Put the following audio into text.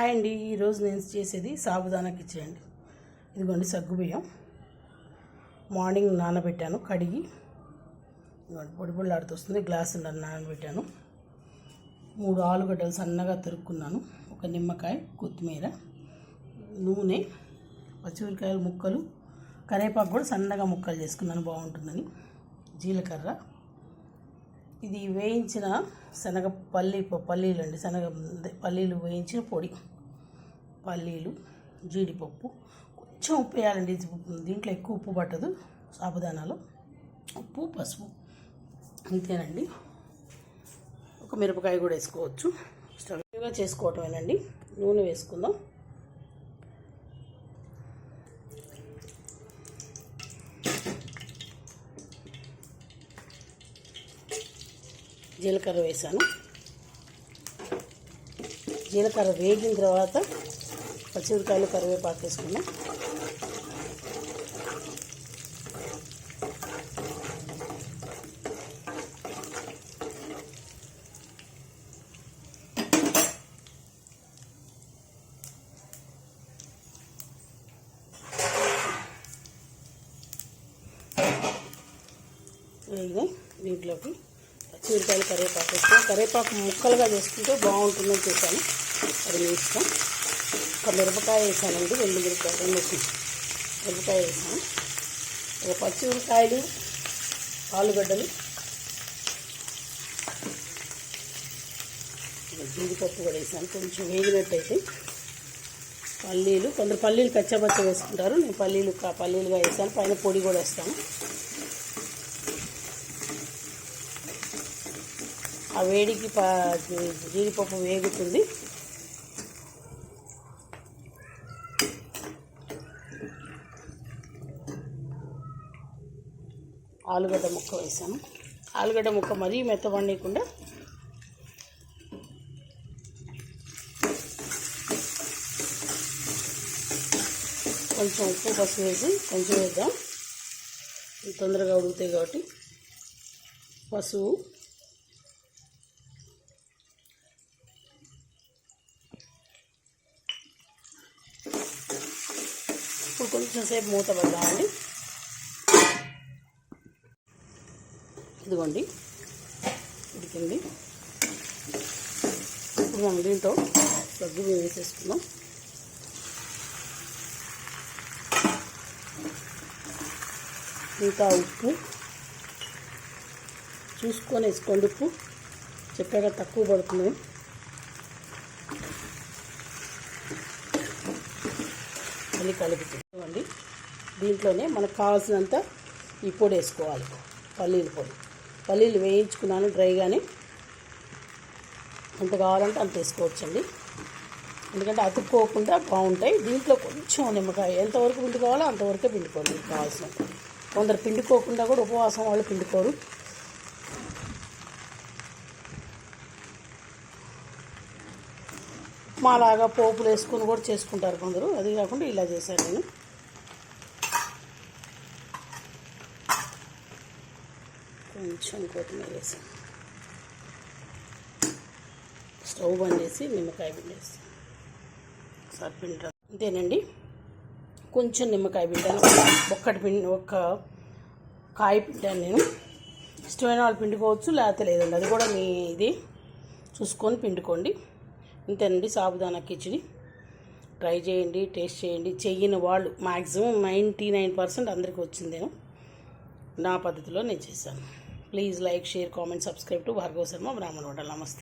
Hi అండి, ఈరోజు నేను చేసేది సాబుదానా కిచిడి అండి. ఇదిగోండి సగ్గుబియ్యం మార్నింగ్ నానబెట్టాను, కడిగి ఇదిగోండి పొడి పొడిలాడుతూ వస్తుంది. గ్లాసున్నర నానబెట్టాను. 3 ఆలుగడ్డలు సన్నగా తరుక్కున్నాను, ఒక నిమ్మకాయ, కొత్తిమీర, నూనె, పచ్చిమిరకాయలు ముక్కలు, కరివేపాకు కూడా సన్నగా ముక్కలు చేసుకున్నాను బాగుంటుందని, జీలకర్ర, ఇది వేయించిన పల్లీలు అండి, పల్లీలు వేయించిన పొడి, పల్లీలు, జీడిపప్పు, కొంచెం ఉప్పు వేయాలండి. దీంట్లో ఎక్కువ ఉప్పు పట్టదు సాబుదానాలో, ఉప్పు, పసుపు, అంతేనండి. ఒక మిరపకాయ కూడా వేసుకోవచ్చు. స్టవ్గా చేసుకోవటమేనండి. నూనె వేసుకుందాం. జీలకర్ర వేసాను. జీలకర్ర వేగిన తర్వాత పచ్చిమిరకాయలు, కరివేపాకు వేసుకున్నాం. దీంట్లోకి పచ్చిమిరకాయలు, కరివేపాకు వేసుకుని, కరివేపాకు ముక్కలుగా చేసుకుంటే బాగుంటుందని చేశాను, అది మీ ఇష్టం. ఒక మిరపకాయ వేసానండి, 2 మిరపకాయ వేసాను. ఒక పచ్చిమిరకాయలు, ఆలుగడ్డలు, జీడిపప్పు కూడా వేసాను. కొంచెం వేగినట్టయితే పల్లీలు, కొందరు పల్లీలు కచ్చాపచ్చ వేసుకుంటారు, నేను పల్లీలుగా వేసాను. పైన పొడి కూడా వేస్తాను. ఆ వేడికి జీడిపప్పు వేగుతుంది. ఆలుగడ్డ ముక్క వేసాను. ఆలుగడ్డ ముక్క మరీ మెత్తబడకుండా కొంచెం ఉప్పు, పసుపు వేసి కొంచెం వేద్దాం, తొందరగా ఉడుకుతాయి కాబట్టి. పసుపు, ఇప్పుడు కొంచెం సేపు మూత పెడదామండి. ఇదిగోండి ఉడికింది. ఇప్పుడు మనం దీంట్లో సగ్గుబియ్యం వేసేసుకుందాం. ఇంకా ఉప్పు చూసుకొని వేసుకోండి. ఉప్పు చెప్పాక తక్కువ పడుతుంది. మళ్ళీ కలుపుతుందండి. దీంట్లోనే మనకు కావాల్సినంత ఈ పొడి వేసుకోవాలి, పల్లీల పొడి. పల్లీలు వేయించుకున్నాను డ్రైగానే, ఎంత కావాలంటే అంత వేసుకోవచ్చండి, ఎందుకంటే అతుక్కోకుండా బాగుంటాయి. దీంట్లో కొంచెం నిమ్మకాయ, ఎంతవరకు పిండుకోవాలో అంతవరకే పిండుకోండి కావాల్సిన. కొందరు పిండుకోకుండా కూడా ఉపవాసం వాళ్ళు పిండుకోరు. ఉప్మాలాగా పోపులు వేసుకొని కూడా చేసుకుంటారు కొందరు, అది కాకుండా ఇలా చేశాను నేను. కొంచెం కొత్తిమీర వేసాను. స్టవ్ బంద్ చేసి నిమ్మకాయ పిండేసి ఒకసారి పిండాను. అంతేనండి, కొంచెం నిమ్మకాయ పిండాను, ఒక్క కాయ పిండాను నేను. ఇష్టమైన వాళ్ళు పిండుకోవచ్చు, లేకపోతే లేదండి, అది కూడా మీ ఇది చూసుకొని పిండుకోండి. అంతేనండి, సాబుదానా కిచిడి ట్రై చేయండి, టేస్ట్ చేయండి. చెయ్యని వాళ్ళు మ్యాక్సిమం 99% అందరికీ వచ్చిందేమో. నా పద్ధతిలో నేను చేశాను. Please like, share, comment, subscribe to Bhargava Sharma బ్రాహ్మణ హోటల్. నమస్తే.